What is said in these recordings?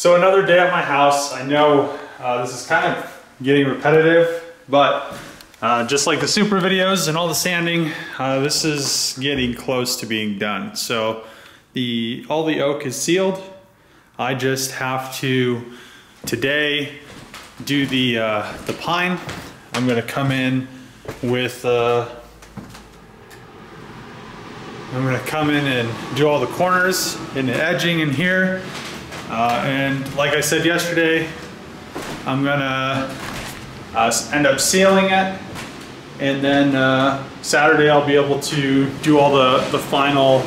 So another day at my house. I know this is kind of getting repetitive, but just like the super videos and all the sanding, this is getting close to being done. So all the oak is sealed. I just have to today do the pine. I'm gonna come in with I'm gonna come in and do all the corners and the edging in here. And like I said yesterday, I'm gonna end up sealing it. And then Saturday I'll be able to do all the final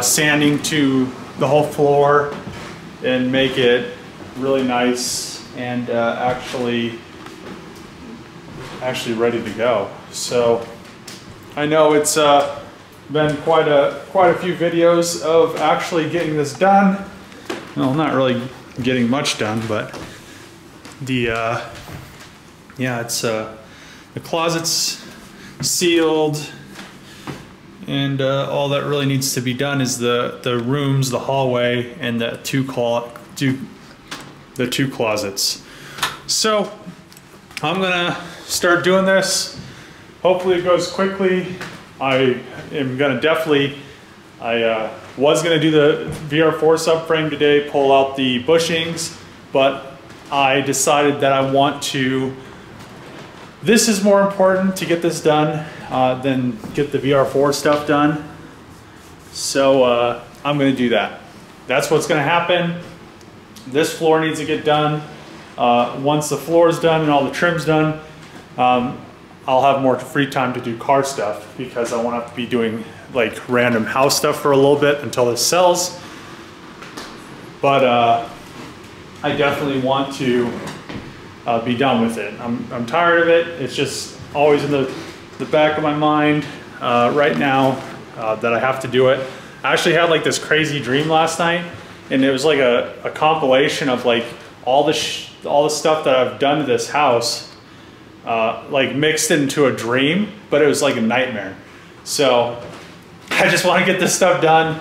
sanding to the whole floor and make it really nice and actually ready to go. So I know it's been quite a few videos of actually getting this done. Well, not really getting much done, but yeah, it's the closet's sealed, and all that really needs to be done is the rooms, the hallway, and the two closets. So I'm gonna start doing this. Hopefully it goes quickly. I am gonna definitely, I was gonna do the VR4 subframe today, pull out the bushings, but I decided that I want to, this is more important to get this done than get the VR4 stuff done. So I'm gonna do that. That's what's gonna happen. This floor needs to get done. Once the floor is done and all the trim's done, I'll have more free time to do car stuff because I won't have to be doing like random house stuff for a little bit until this sells. But I definitely want to be done with it. I'm tired of it. It's just always in the back of my mind right now that I have to do it. I actually had like this crazy dream last night, and it was like a compilation of like all the stuff that I've done to this house, like mixed into a dream, but it was like a nightmare. So I just want to get this stuff done,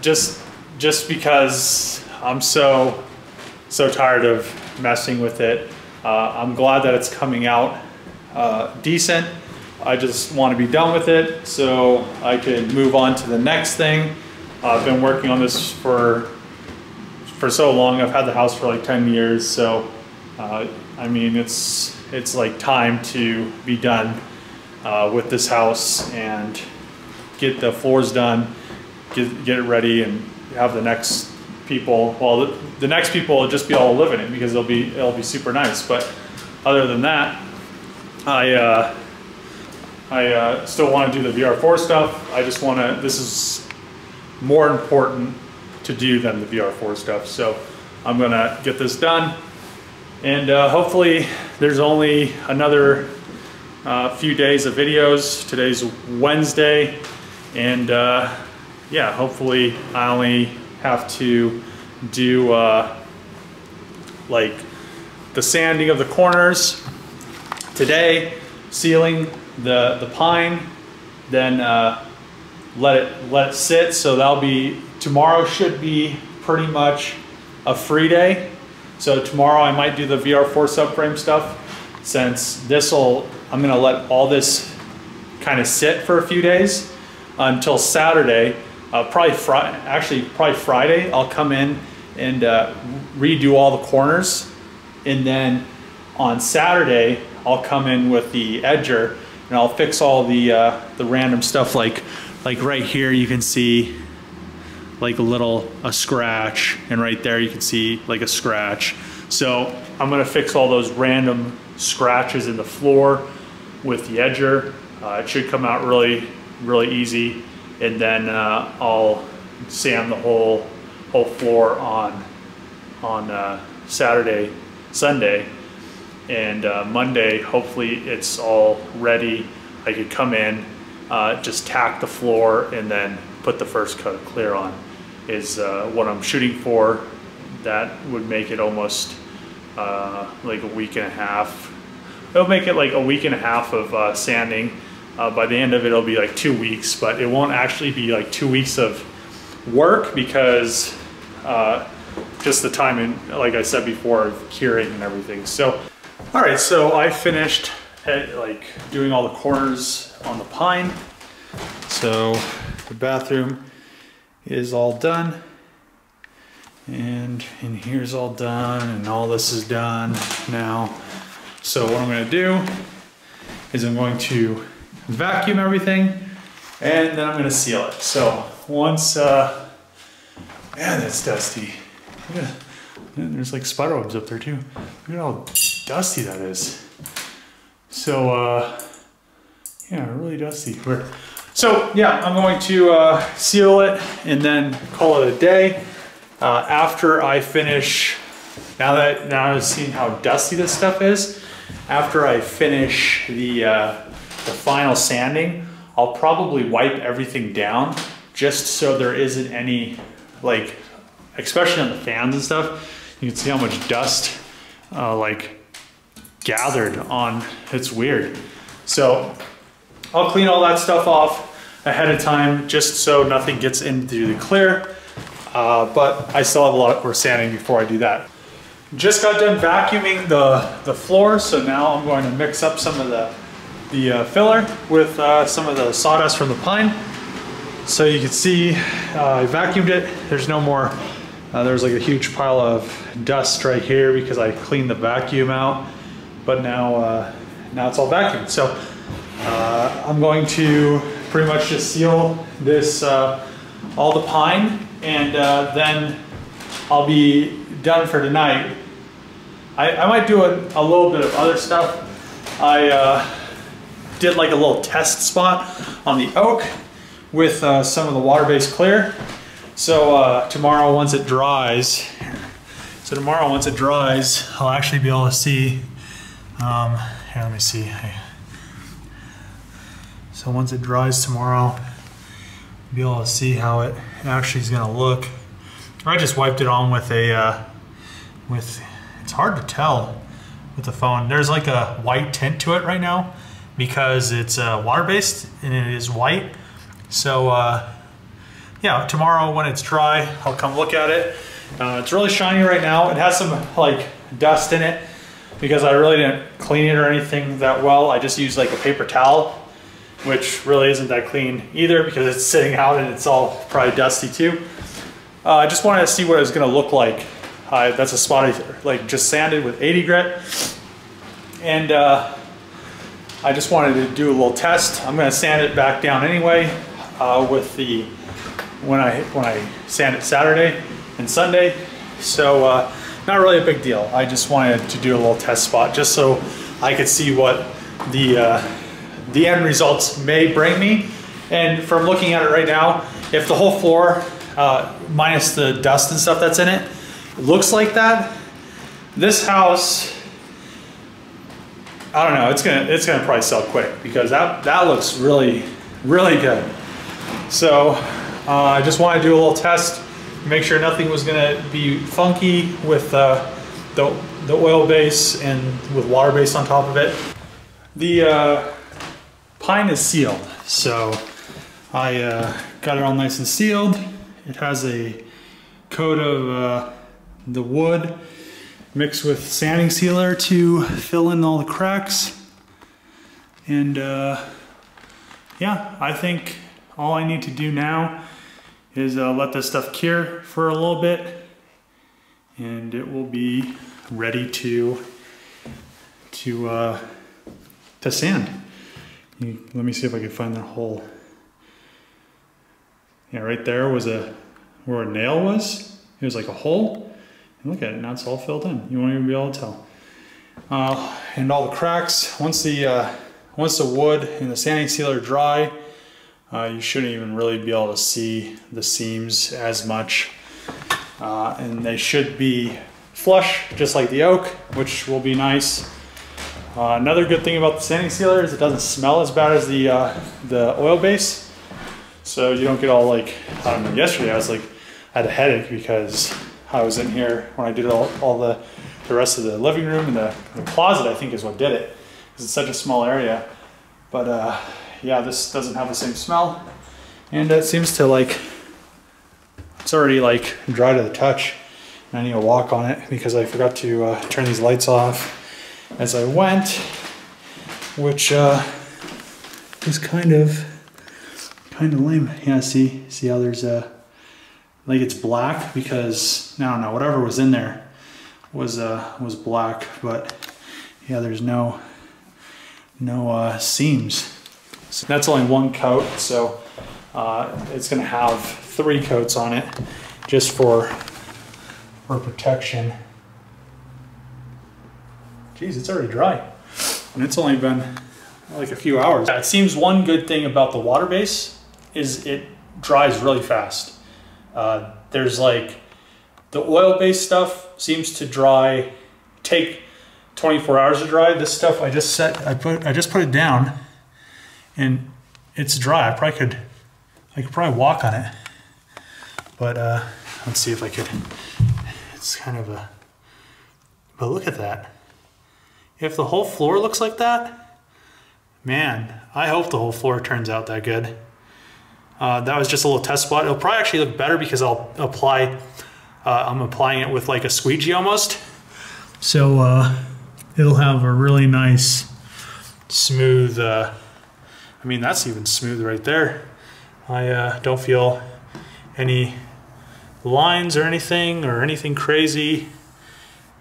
just because I'm so tired of messing with it. I'm glad that it's coming out decent. I just want to be done with it so I can move on to the next thing. I've been working on this for so long. I've had the house for like 10 years, so I mean it's like time to be done with this house and get the floors done, get it ready, and have the next people. Well, the next people will just be all live in it because it'll be super nice. But other than that, I still want to do the VR4 stuff. I just want to. This is more important to do than the VR4 stuff. So I'm gonna get this done, and hopefully there's only another few days of videos. Today's Wednesday, and yeah, hopefully I only have to do like the sanding of the corners today, sealing the pine, then let it sit. So that'll be, tomorrow should be pretty much a free day. So tomorrow I might do the VR4 subframe stuff, since I'm gonna let all this kind of sit for a few days until Saturday. Probably Friday I'll come in and redo all the corners, and then on Saturday I'll come in with the edger and I'll fix all the random stuff, like right here you can see like a scratch, and right there you can see like a scratch. So I'm gonna fix all those random scratches in the floor with the edger. It should come out really easy, and then I'll sand the whole floor on Saturday, Sunday, and Monday hopefully it's all ready. I could come in, just tack the floor, and then put the first coat of clear on is what I'm shooting for. That would make it almost like a week and a half. It'll make it like a week and a half of sanding. By the end of it, it'll be like 2 weeks, but it won't actually be like 2 weeks of work because just the time in, like I said before, of curing and everything. So, all right, so I finished doing all the corners on the pine. So the bathroom is all done, and in here's all done, and all this is done now. So what I'm gonna do is I'm going to vacuum everything, and then I'm gonna seal it. So once, man, that's dusty. Look at, there's like spider webs up there too. Look at how dusty that is. So, yeah, really dusty. So yeah, I'm going to seal it and then call it a day. After I finish, now I've seen how dusty this stuff is, after I finish the final sanding, I'll probably wipe everything down just so there isn't any, like, especially on the fans and stuff, you can see how much dust gathered on. It's weird. So I'll clean all that stuff off ahead of time just so nothing gets into the clear. But I still have a lot more sanding before I do that. Just got done vacuuming the floor, so now I'm going to mix up some of the filler with some of the sawdust from the pine. So you can see I vacuumed it. There's no more, there's like a huge pile of dust right here because I cleaned the vacuum out, but now it's all vacuumed. So I'm going to pretty much just seal this, all the pine, and then I'll be done for tonight. I might do a little bit of other stuff. I did like a little test spot on the oak with some of the water-based clear. So tomorrow, once it dries, I'll actually be able to see, here, let me see. So once it dries tomorrow, I'll be able to see how it actually is gonna look. I just wiped it on with it's hard to tell with the phone. There's like a white tint to it right now because it's water-based and it is white. So yeah, tomorrow when it's dry, I'll come look at it. It's really shiny right now. It has some like dust in it because I really didn't clean it or anything that well. I just used like a paper towel, which really isn't that clean either because it's sitting out and it's all probably dusty too. I just wanted to see what it's gonna look like. That's a spot I just sanded with 80 grit. And I just wanted to do a little test. I'm gonna sand it back down anyway with the, when I sand it Saturday and Sunday. So not really a big deal. I just wanted to do a little test spot just so I could see what the end results may bring me. And from looking at it right now, if the whole floor, minus the dust and stuff that's in it, looks like that, this house, I don't know, it's gonna probably sell quick because that looks really, really good. So I just want to do a little test, make sure nothing was gonna be funky with the oil base and with water base on top of it. The pine is sealed, so I got it all nice and sealed. It has a coat of the wood mixed with sanding sealer to fill in all the cracks. And yeah, I think all I need to do now is let this stuff cure for a little bit, and it will be ready to sand. Let me see if I can find that hole. Yeah, right there was where a nail was. It was like a hole. And look at it, now it's all filled in. You won't even be able to tell. And all the cracks, once the wood and the sanding sealer dry, you shouldn't even really be able to see the seams as much. And they should be flush, just like the oak, which will be nice. Another good thing about the sanding sealer is it doesn't smell as bad as the oil base. So you don't get all like, I don't know, yesterday I had a headache because I was in here when I did all the rest of the living room, and the closet I think is what did it, because it's such a small area. But yeah, this doesn't have the same smell, and it seems to like, It's already like dry to the touch. And I need to walk on it because I forgot to turn these lights off as I went, which is kind of lame. Yeah, see how there's like it's black because I don't know, whatever was in there was black, but yeah, there's no seams. So that's only one coat, so it's gonna have 3 coats on it just for protection. Geez, it's already dry. And it's only been like a few hours. It seems one good thing about the water base is it dries really fast. There's like the oil-based stuff seems to take 24 hours to dry. This stuff I just put it down and it's dry. I could probably walk on it. But let's see if I could. It's kind of a, but look at that. If the whole floor looks like that, man, I hope the whole floor turns out that good. That was just a little test spot. It'll probably actually look better because I'm applying it with like a squeegee almost. So it'll have a really nice, smooth, I mean, that's even smooth right there. I don't feel any lines or anything crazy.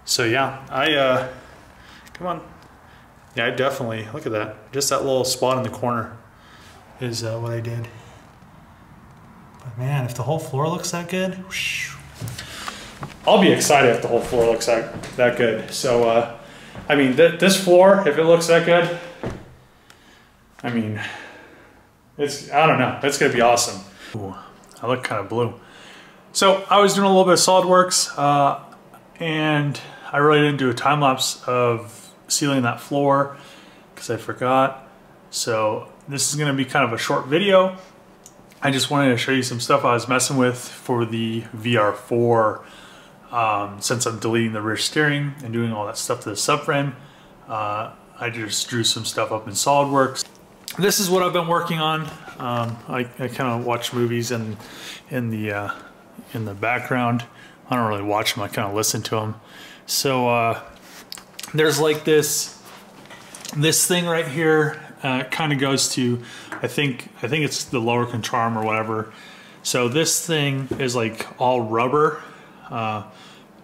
So yeah, come on. Yeah, I definitely, look at that. Just that little spot in the corner is what I did. But man, if the whole floor looks that good, whoosh. I'll be excited if the whole floor looks that good. So, I mean, this floor, if it looks that good, I mean, I don't know, it's gonna be awesome. Ooh, I look kind of blue. So I was doing a little bit of SolidWorks and I really didn't do a time lapse of sealing that floor because I forgot. So this is gonna be kind of a short video. I just wanted to show you some stuff I was messing with for the VR4 since I'm deleting the rear steering and doing all that stuff to the subframe. I just drew some stuff up in SolidWorks. This is what I've been working on. I kind of watch movies in the background. I don't really watch them, I kind of listen to them. So there's like this thing right here. Kind of goes to, I think it's the lower control arm or whatever. So this thing is like all rubber.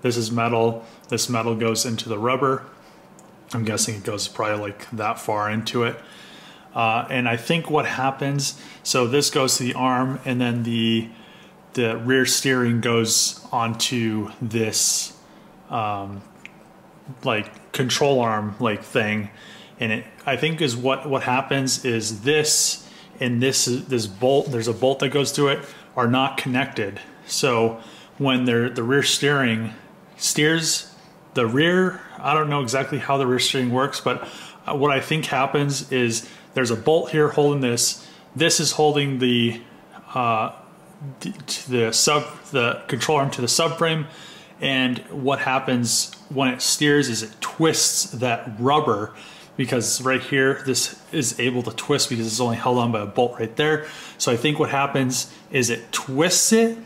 This is metal. This metal goes into the rubber. I'm guessing it goes probably like that far into it. And I think what happens, so this goes to the arm and then the rear steering goes onto this like control arm like thing. And it, I think is what happens is this and this bolt, there's a bolt that goes to it, are not connected. So when the rear steering steers the rear, I don't know exactly how the rear steering works, but what I think happens is there's a bolt here holding this. This is holding the control arm to the subframe. And what happens when it steers is it twists that rubber, because right here, this is able to twist because it's only held on by a bolt right there. So I think what happens is it twists it,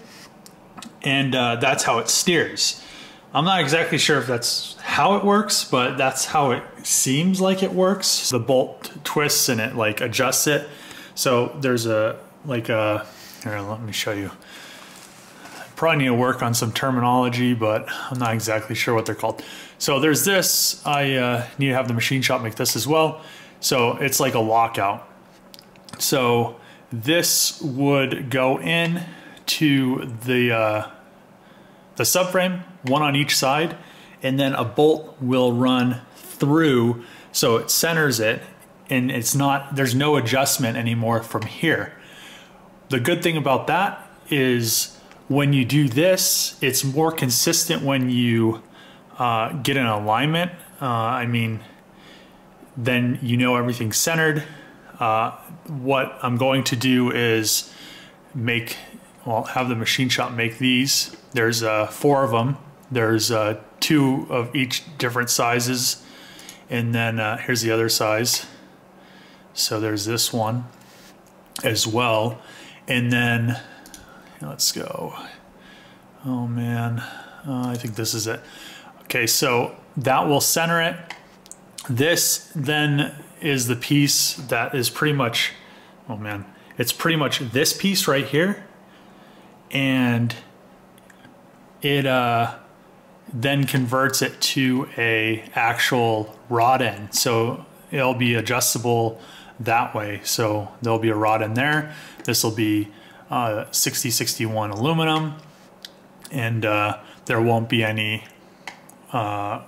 and that's how it steers. I'm not exactly sure if that's how it works, but that's how it seems like it works. The bolt twists and it like adjusts it. So there's here, let me show you. Probably need to work on some terminology, but I'm not exactly sure what they're called. So there's this, I need to have the machine shop make this as well. So it's like a lockout. So this would go in to the subframe, one on each side, and then a bolt will run through, so it centers it, and it's not, there's no adjustment anymore from here. The good thing about that is when you do this, it's more consistent when you get an alignment. I mean, then you know everything's centered. What I'm going to do is have the machine shop make these. There's 4 of them. There's 2 of each different sizes. And then here's the other size. So there's this one as well. And then let's go. Oh man, I think this is it. Okay, so that will center it. This then is the piece that is pretty much, oh man, it's pretty much this piece right here. And it then converts it to a actual rod end. So it'll be adjustable that way. So there'll be a rod in there. This will be 6061 aluminum, and there won't be any there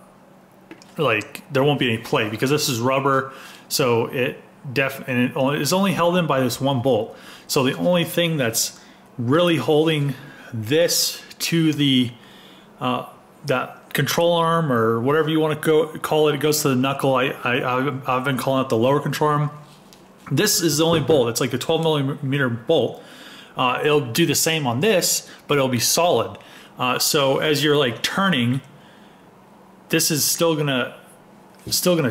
won't be any play because this is rubber. So it is only held in by this one bolt. So the only thing that's really holding this to the that control arm or whatever you want to call it, it goes to the knuckle. I've been calling it the lower control arm. This is the only bolt. It's like a 12 millimeter bolt. It'll do the same on this, but it'll be solid. So as you're like turning, this is still gonna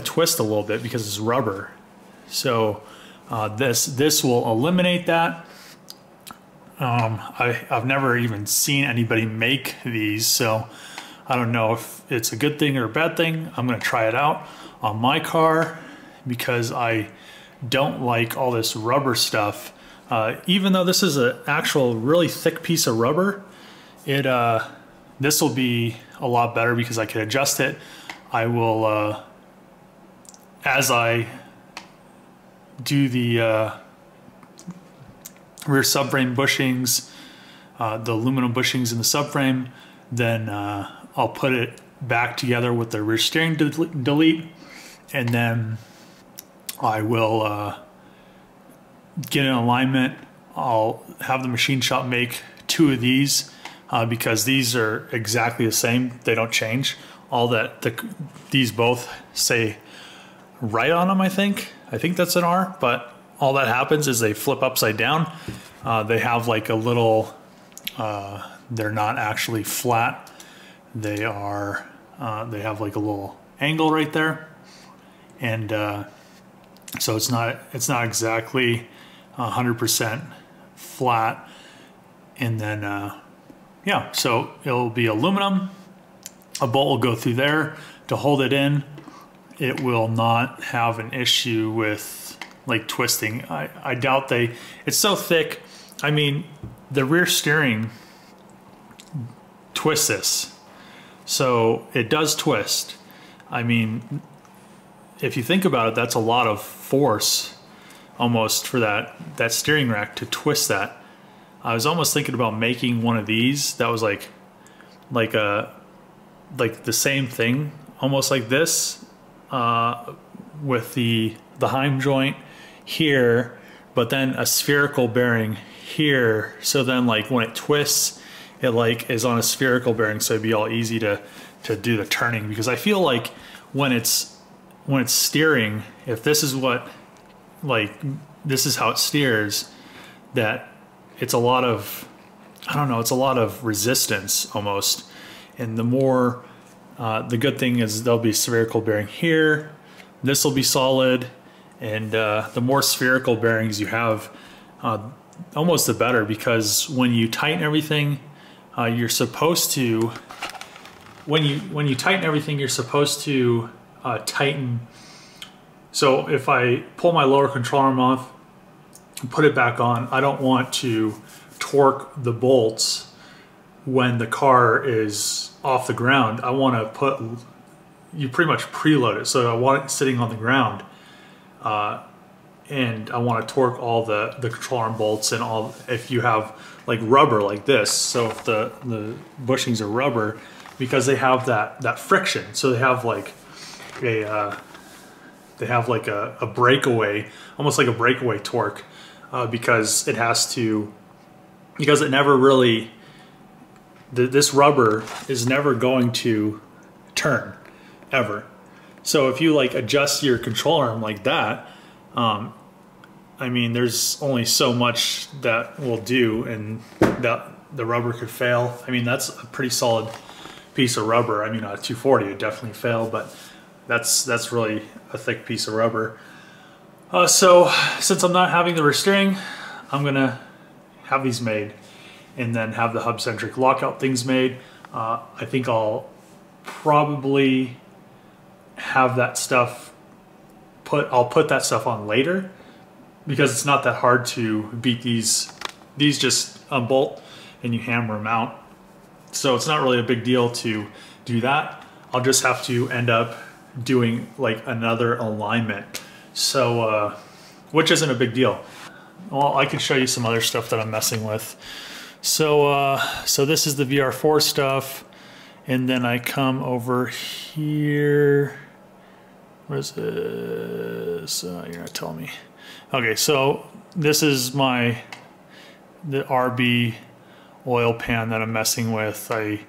twist a little bit because it's rubber. So this will eliminate that. I've never even seen anybody make these, so I don't know if it's a good thing or a bad thing. I'm gonna try it out on my car because I don't like all this rubber stuff. Even though this is an actual really thick piece of rubber, this will be a lot better because I can adjust it. I will, as I do the rear subframe bushings, the aluminum bushings in the subframe, then I'll put it back together with the rear steering delete, and then I will get in alignment. I'll have the machine shop make 2 of these because these are exactly the same. They don't change. All that these both say right on them, I think that's an R, but all that happens is they flip upside down. They have like a little, they're not actually flat. They are, they have like a little angle right there. And so it's not exactly 100% flat. And then, yeah, so it'll be aluminum. A bolt will go through there to hold it in. It will not have an issue with like twisting. I doubt it's so thick. I mean, the rear steering twists this. So it does twist. I mean, if you think about it, that's a lot of force almost for that steering rack to twist that. I was almost thinking about making one of these that was like the same thing, almost like this, with the Heim joint here, but then a spherical bearing here. So then like when it twists, it like is on a spherical bearing, so it'd be all easy to do the turning. Because I feel like when it's steering, if this is what, like, this is how it steers, that it's a lot of, I don't know, it's a lot of resistance almost. And the more, the good thing is there'll be spherical bearing here. This will be solid. And the more spherical bearings you have, almost the better, because when you tighten everything, you're supposed to, when you tighten everything, you're supposed to tighten. So if I pull my lower control arm off and put it back on, I don't want to torque the bolts when the car is off the ground. I want to you pretty much preload it. So I want it sitting on the ground. And I want to torque all the control arm bolts and all, if you have like rubber like this. So if the bushings are rubber, because they have that friction. So they have like a breakaway, almost like a breakaway torque, because it never really, this rubber is never going to turn ever. So if you like adjust your control arm like that, I mean, there's only so much that will do, and that the rubber could fail. I mean, that's a pretty solid piece of rubber. I mean, on a 240 it would definitely fail, but that's really a thick piece of rubber. So since I'm not having the rear steering, I'm gonna have these made, and then have the hub-centric lockout things made. I think I'll probably have that stuff I'll put that stuff on later, because it's not that hard to beat these just unbolt and you hammer them out. So it's not really a big deal to do that. I'll just have to end up doing like another alignment. So, which isn't a big deal. Well, I could show you some other stuff that I'm messing with. So, so this is the VR4 stuff. And then I come over here. What is this? You're not telling me. Okay, so this is the RB oil pan that I'm messing with. I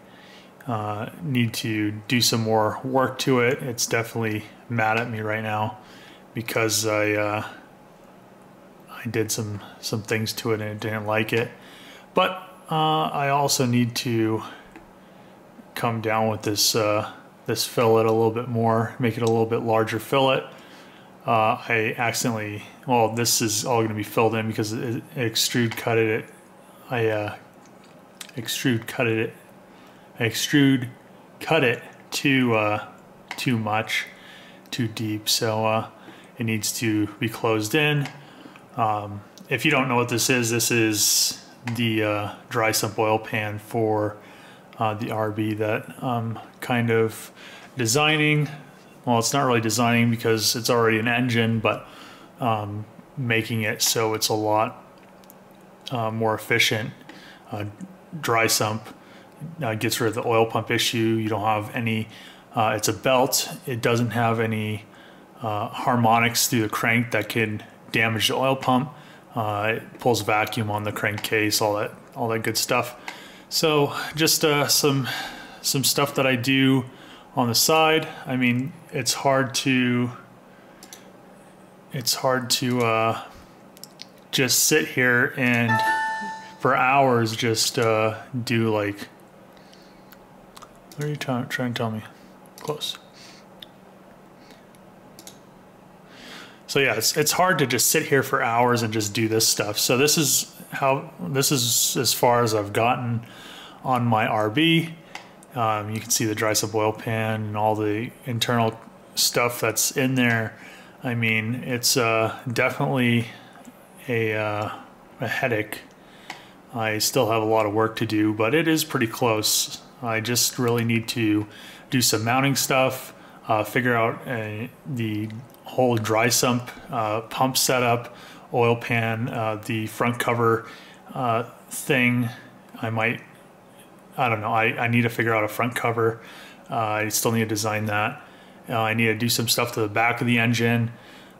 need to do some more work to it. It's definitely mad at me right now because I did some things to it and it didn't like it. But I also need to come down with this this fillet a little bit more, make it a little bit larger fillet. I accidentally, well, this is all going to be filled in because it extrude cutted it. I extrude cut it too much, too deep, so it needs to be closed in. If you don't know what this is the dry sump oil pan for the RB that I'm kind of designing. Well, it's not really designing because it's already an engine, but making it so it's a lot more efficient. Dry sump gets rid of the oil pump issue. You don't have any, it's a belt. It doesn't have any harmonics through the crank that can damage the oil pump. It pulls vacuum on the crankcase, all that good stuff. So just some stuff that I do on the side. I mean, it's hard to just sit here and for hours just do like, what are you trying to tell me? Close. So yeah, it's hard to just sit here for hours and just do this stuff. So this is as far as I've gotten on my RB. You can see the dry sump oil pan and all the internal stuff that's in there. I mean, it's definitely a headache. I still have a lot of work to do, but it is pretty close. I just really need to do some mounting stuff, figure out the whole dry sump pump setup, oil pan, the front cover thing. I don't know, I need to figure out a front cover. I still need to design that. I need to do some stuff to the back of the engine.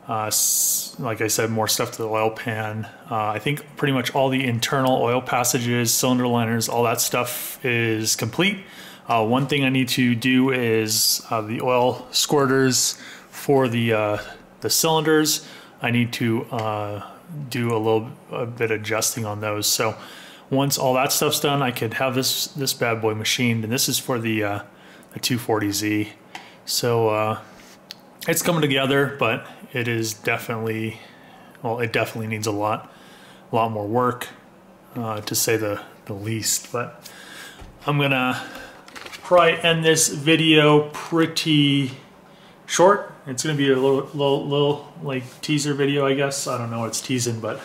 Like I said, more stuff to the oil pan. I think pretty much all the internal oil passages, cylinder liners, all that stuff is complete. One thing I need to do is the oil squirters for the cylinders. I need to do a bit adjusting on those. So once all that stuff's done, I could have this bad boy machined, and this is for the 240Z. So it's coming together, but it is definitely, well, it definitely needs a lot more work, to say the least. But I'm gonna probably end this video pretty short. It's gonna be a little like teaser video, I guess. I don't know what it's teasing, but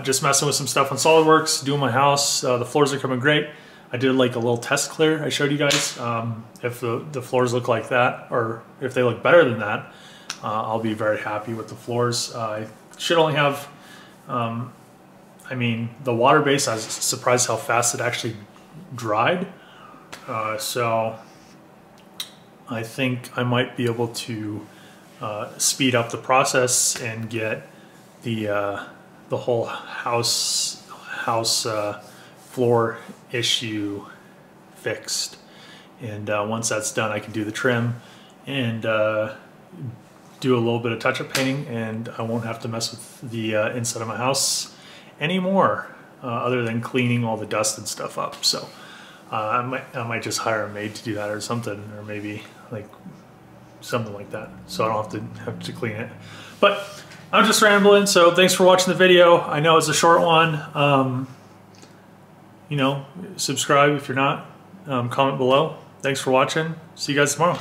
just messing with some stuff on SolidWorks, doing my house. The floors are coming great. I did like a little test clear I showed you guys. If the floors look like that, or if they look better than that, I'll be very happy with the floors. I should only have, I mean, the water base, I was surprised how fast it actually dried. So I think I might be able to speed up the process and get the whole house floor issue fixed. And once that's done, I can do the trim and do a little bit of touch-up painting, and I won't have to mess with the inside of my house anymore, other than cleaning all the dust and stuff up. So I might just hire a maid to do that or something, or maybe like something like that, so I don't have to clean it. But I'm just rambling, so thanks for watching the video. I know it's a short one. you know, subscribe if you're not. Comment below. Thanks for watching. See you guys tomorrow.